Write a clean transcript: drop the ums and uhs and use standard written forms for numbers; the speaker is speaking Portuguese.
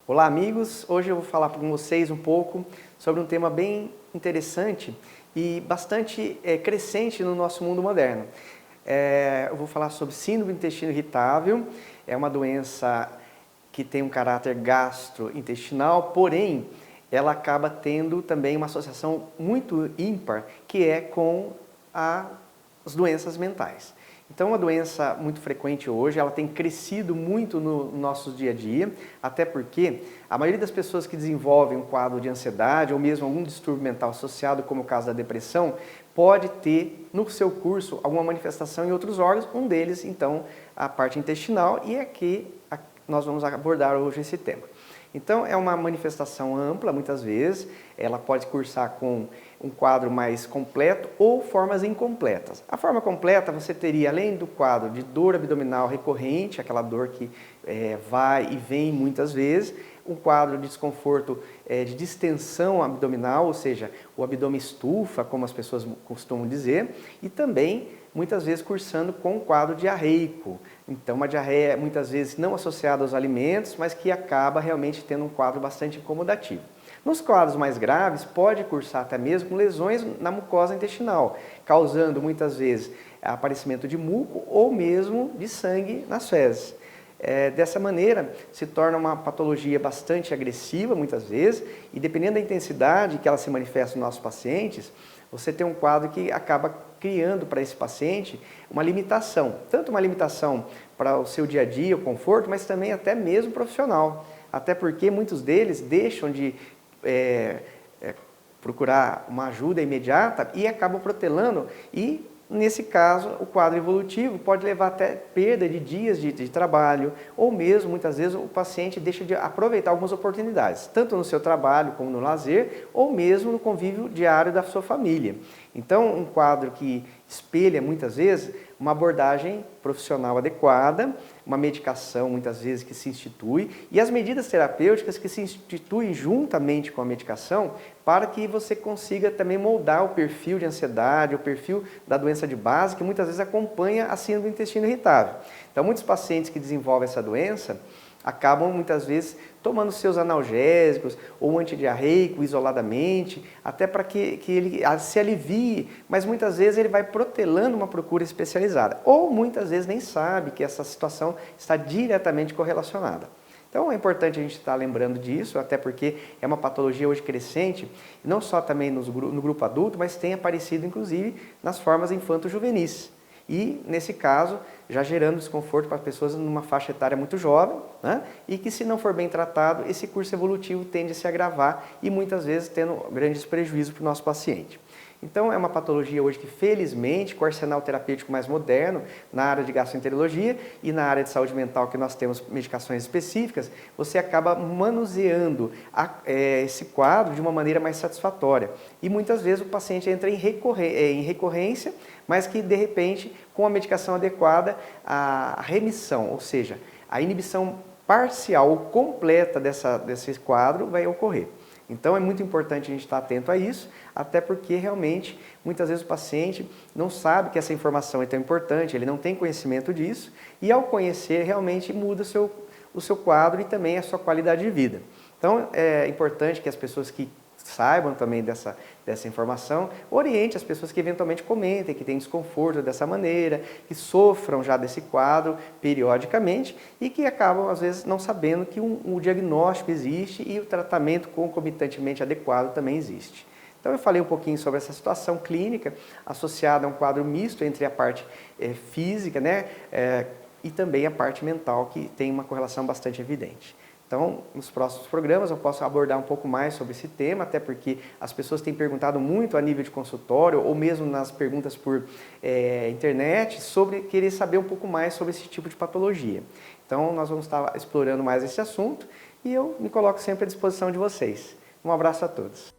Olá amigos, hoje eu vou falar com vocês um pouco sobre um tema bem interessante e bastante crescente no nosso mundo moderno. Eu vou falar sobre síndrome do intestino irritável, é uma doença que tem um caráter gastrointestinal, porém ela acaba tendo também uma associação muito ímpar, que é com as doenças mentais. Então, é uma doença muito frequente hoje, ela tem crescido muito no nosso dia a dia, até porque a maioria das pessoas que desenvolvem um quadro de ansiedade ou mesmo algum distúrbio mental associado, como o caso da depressão, pode ter no seu curso alguma manifestação em outros órgãos, um deles, então, a parte intestinal, e é que nós vamos abordar hoje esse tema. Então, é uma manifestação ampla, muitas vezes, ela pode cursar com um quadro mais completo ou formas incompletas. A forma completa você teria, além do quadro de dor abdominal recorrente, aquela dor que vai e vem muitas vezes, um quadro de desconforto de distensão abdominal, ou seja, o abdômen estufa, como as pessoas costumam dizer, e também muitas vezes cursando com um quadro diarreico. Então, uma diarreia muitas vezes não associada aos alimentos, mas que acaba realmente tendo um quadro bastante incomodativo. Nos quadros mais graves, pode cursar até mesmo com lesões na mucosa intestinal, causando muitas vezes aparecimento de muco ou mesmo de sangue nas fezes. Dessa maneira, se torna uma patologia bastante agressiva muitas vezes e dependendo da intensidade que ela se manifesta nos nossos pacientes, você tem um quadro que acaba criando para esse paciente uma limitação, tanto uma limitação para o seu dia a dia, o conforto, mas também até mesmo profissional. Até porque muitos deles deixam de procurar uma ajuda imediata e acabam protelando e, nesse caso, o quadro evolutivo pode levar até perda de dias de trabalho ou mesmo, muitas vezes, o paciente deixa de aproveitar algumas oportunidades, tanto no seu trabalho como no lazer ou mesmo no convívio diário da sua família. Então, um quadro que espelha, muitas vezes, uma abordagem profissional adequada, uma medicação, muitas vezes, que se institui e as medidas terapêuticas que se instituem juntamente com a medicação para que você consiga também moldar o perfil de ansiedade, o perfil da doença de base que muitas vezes acompanha a síndrome do intestino irritável. Então, muitos pacientes que desenvolvem essa doença acabam muitas vezes tomando seus analgésicos ou antidiarreico isoladamente, até para que ele se alivie, mas muitas vezes ele vai protelando uma procura especializada, ou muitas vezes nem sabe que essa situação está diretamente correlacionada. Então é importante a gente estar lembrando disso, até porque é uma patologia hoje crescente, não só também no grupo adulto, mas tem aparecido inclusive nas formas infanto-juvenis. E, nesse caso, já gerando desconforto para pessoas numa faixa etária muito jovem, né? E que, se não for bem tratado, esse curso evolutivo tende a se agravar e, muitas vezes, tendo grandes prejuízos para o nosso paciente. Então, é uma patologia hoje que, felizmente, com o arsenal terapêutico mais moderno, na área de gastroenterologia e na área de saúde mental, que nós temos medicações específicas, você acaba manuseando esse quadro de uma maneira mais satisfatória. E, muitas vezes, o paciente entra em recorrência, mas que, de repente, com a medicação adequada, a remissão, ou seja, a inibição parcial ou completa desse quadro vai ocorrer. Então é muito importante a gente estar atento a isso, até porque realmente muitas vezes o paciente não sabe que essa informação é tão importante, ele não tem conhecimento disso e ao conhecer realmente muda o seu quadro e também a sua qualidade de vida. Então é importante que as pessoas que saibam também dessa informação, oriente as pessoas que eventualmente comentem, que têm desconforto dessa maneira, que sofram já desse quadro periodicamente e que acabam, às vezes, não sabendo que o diagnóstico existe e o tratamento concomitantemente adequado também existe. Então eu falei um pouquinho sobre essa situação clínica associada a um quadro misto entre a parte física, né, e também a parte mental, que tem uma correlação bastante evidente. Então, nos próximos programas eu posso abordar um pouco mais sobre esse tema, até porque as pessoas têm perguntado muito a nível de consultório ou mesmo nas perguntas por internet sobre querer saber um pouco mais sobre esse tipo de patologia. Então, nós vamos estar explorando mais esse assunto e eu me coloco sempre à disposição de vocês. Um abraço a todos.